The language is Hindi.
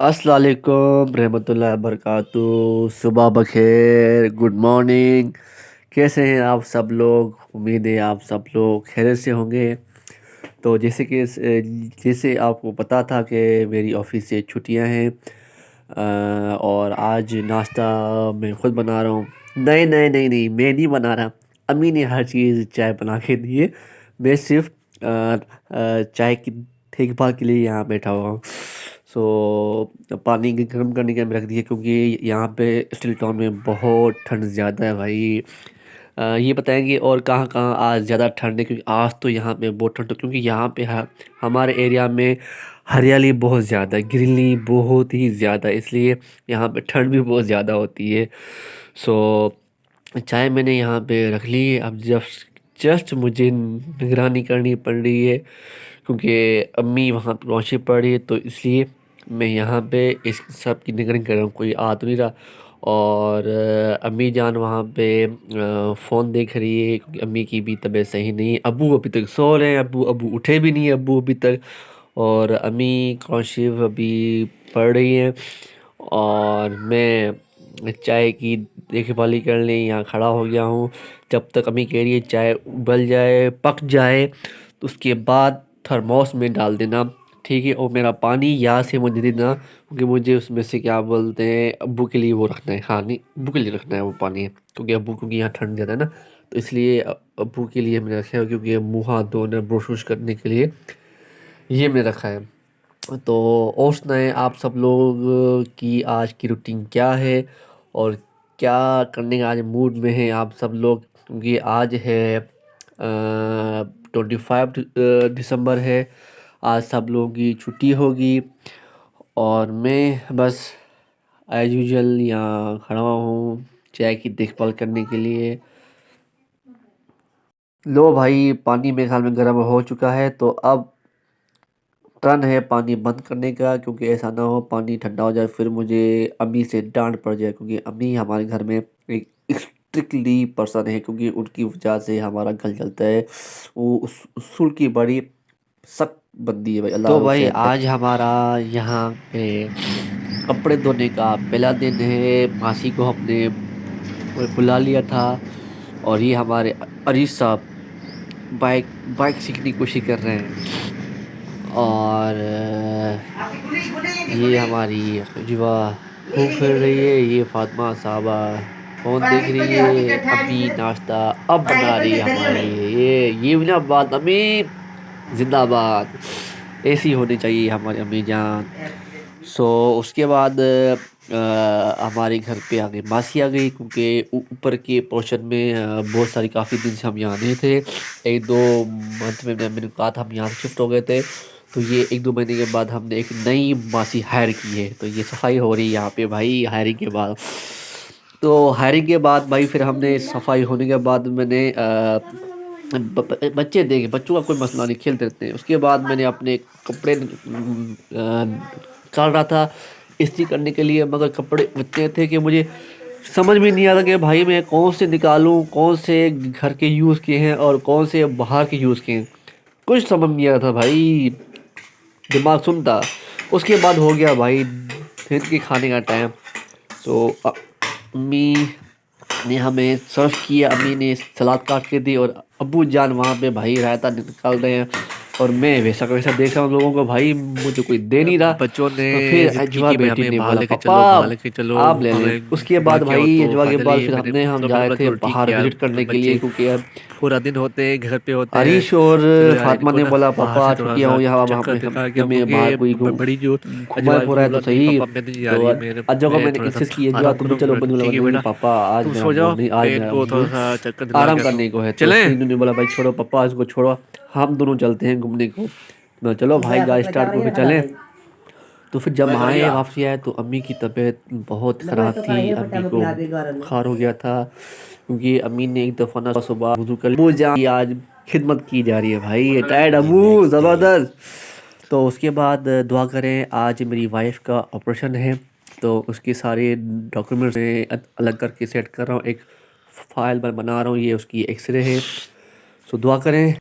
अस्सलाम वालेकुम रहमतुल्लाहि बरकातुहू। सुबह बखैर, गुड मॉर्निंग। कैसे हैं आप सब लोग? उम्मीद है आप सब लोग खैरियत से होंगे। तो जैसे आपको पता था कि मेरी ऑफिस से छुट्टियां हैं, और आज नाश्ता मैं ख़ुद बना रहा हूँ। नहीं नहीं नहीं नहीं, मैं नहीं बना रहा। अम्मी ने हर चीज़ चाय बना के दी है। मैं सिर्फ चाय की देखभाल के लिए यहाँ बैठा हुआ हूँ। पानी गर्म करने के लिए रख दिया, क्योंकि यहाँ पे स्टील टाउन में बहुत ठंड ज़्यादा है भाई। ये बताएंगे और कहाँ कहाँ आज ज़्यादा ठंड है? क्योंकि आज तो यहाँ पे बहुत ठंड है, क्योंकि यहाँ पे हमारे एरिया में हरियाली बहुत ज़्यादा है, ग्रीनरी बहुत ही ज़्यादा है, इसलिए यहाँ पे ठंड भी बहुत ज़्यादा होती है। सो चाय मैंने यहाँ पे रख ली है। अब जस्ट जस्ट मुझे निगरानी करनी पड़ रही है, क्योंकि अम्मी वहाँ पे रोशनी पड़ रही है, तो इसलिए मैं यहाँ पे इस सब की निगरानी कर रहा हूँ। कोई आ तो नहीं रहा। और अम्मी जान वहाँ पे फ़ोन देख रही है, क्योंकि अम्मी की भी तबीयत सही नहीं है। अब्बू अभी तक सो रहे हैं, अब्बू अब्बू उठे भी नहीं है अब्बू अभी तक। और अम्मी कौशिफ अभी पढ़ रही है, और मैं चाय की देखभाली करने यहाँ खड़ा हो गया हूँ। जब तक अम्मी कह रही है चाय उबल जाए, पक जाए, तो उसके बाद थर्मोस में डाल देना, ठीक है? और मेरा पानी यहाँ से मुझे देना, क्योंकि मुझे उसमें से क्या बोलते हैं, अब्बू के लिए वो रखना है। हाँ नहीं, अब्बू के लिए रखना है वो पानी है, क्योंकि यहाँ ठंड ज़्यादा है ना, तो इसलिए अब्बू के लिए मैंने रखा है, क्योंकि मुँह हाथ धोने ब्रश वुश करने के लिए ये मैंने रखा है। तो और सुनाएं आप सब लोग की आज की रूटीन क्या है, और क्या करने का आज मूड में है आप सब लोग? क्योंकि आज है 25 दिसंबर है। आज सब लोगों की छुट्टी होगी, और मैं बस एज यूजुअल यहाँ खड़ा हुआ हूँ चाय की देखभाल करने के लिए। लो भाई, पानी मेरे ख्याल में गर्म हो चुका है, तो अब टर्न है पानी बंद करने का, क्योंकि ऐसा ना हो पानी ठंडा हो जाए फिर मुझे अम्मी से डांट पड़ जाए, क्योंकि अम्मी हमारे घर में एक स्ट्रिक्टली पर्सन है, क्योंकि उनकी वजह से हमारा घर चलता है। वो उस उसूल की बड़ी सख्त बंदी है भाई, अल्लाह तो भाई उसे आज हमारा यहाँ पे कपड़े धोने का पहला दिन है। मासी को हमने बुला लिया था, और ये हमारे अरीस साहब बाइक बाइक सीखने की कोशिश कर रहे हैं। और ये हमारी जुआ घूम फिर रही है, ये फातिमा साहबा फ़ोन देख रही है, अम्मी नाश्ता अब बना रही है हमारे लिए। ये भी ना बात, अम्मी जिंदाबाद। ऐसी होनी चाहिए हमारी अम्मी जान। उसके बाद हमारे घर पे आ गई मासी आ गई, क्योंकि ऊपर के पोर्शन में बहुत सारी काफ़ी दिन से हम यहाँ नहीं थे। 1-2 मंथ में मैंने कहा था हम यहाँ से शिफ्ट हो गए थे, तो ये 1-2 महीने के बाद हमने एक नई मासी हायर की है, तो ये सफाई हो रही है यहाँ पे भाई हायरिंग के बाद। तो हायरिंग के बाद भाई फिर हमने सफाई होने के बाद मैंने बच्चे देखे, बच्चों का कोई मसला नहीं, खेलते रहते हैं। उसके बाद मैंने अपने कपड़े निकाल रहा था इस्त्री करने के लिए, मगर कपड़े इतने थे कि मुझे समझ में नहीं आता कि भाई मैं कौन से निकालूं, कौन से घर के यूज़ किए हैं और कौन से बाहर के यूज़ किए हैं। कुछ समझ नहीं आ रहा था भाई, दिमाग सुनता। उसके बाद हो गया भाई दिन के खाने का टाइम। तो अम्मी ने हमें सर्व किया, अम्मी ने सलाद काट के दी, और अब्बू जान वहाँ पे भाई रायता निकाल रहे हैं, और मैं वैसा का वैसा देख रहा हूँ लोगों को, भाई मुझे कोई दे नहीं रहा। बच्चों ने तो फिर जिद की अजवा कि भाई बेटी हमें ने बाहर बोला लेके पापा चलो, बाहर लेके चलो, आप ले लें। हमें उसके बाहर बाद क्या हो। भाई तो अजवा के बाद फाइनली फिर मैंने हम तो जा मैंने रहे बोला थे चलो ठीक बाहर है यार, विजिट करने के लिए, बच्चे क्योंकि अब पूरा दिन होते हैं घर पे होते हैं। हरीश और चलो यार फातिमा इनको ने ना बोला बाहर पापा से थोड़ा छुट्टियां सा हो, यहाँ चक्कर हम दिखा के आओ, तुम्हें बाहर कोई क्योंकि बड़ी जो घुमाए अजवा फिराए को तो बोला नहीं सही। पापा मैं नहीं जा तो रही, अजवा को मैं मैंने थोड़ा सा इंसिस्ट की, अजवा आराम तुम भी चलो, करूँगा। बंदी बोला ठीक है नहीं बेटा, पापा आज तुम मेरा सो मूड जाओ, नहीं, आज मैं मेरा इनको थोड़ा मूड सा चक्कर दिला आराम के आता हूँ। करने को है। तो चलें। इसलिए इन्होंने बोला भाई छोड़ो पापा इसको छोड़ो, हम दोनों चलते हैं घूमने को। मैं चलो भाई गाड़ी स्टार्ट करके चले। तो फिर जब आए वापसी आए, तो अम्मी की तबीयत बहुत ख़राब थी, अम्मी को बुखार हो गया था, क्योंकि अम्मी ने एक दफ़ा ना सुबह वज़ू कर लिया। आज खिदमत की जा रही है भाई, टायर्ड अबू ज़बरदस्त। तो उसके बाद दुआ करें, आज मेरी वाइफ़ का ऑपरेशन है, तो उसके सारे डॉक्यूमेंट्स अलग करके सेट कर रहा हूँ, एक फ़ाइल मैं बना रहा हूँ, ये उसकी एक्सरे है। दुआ करें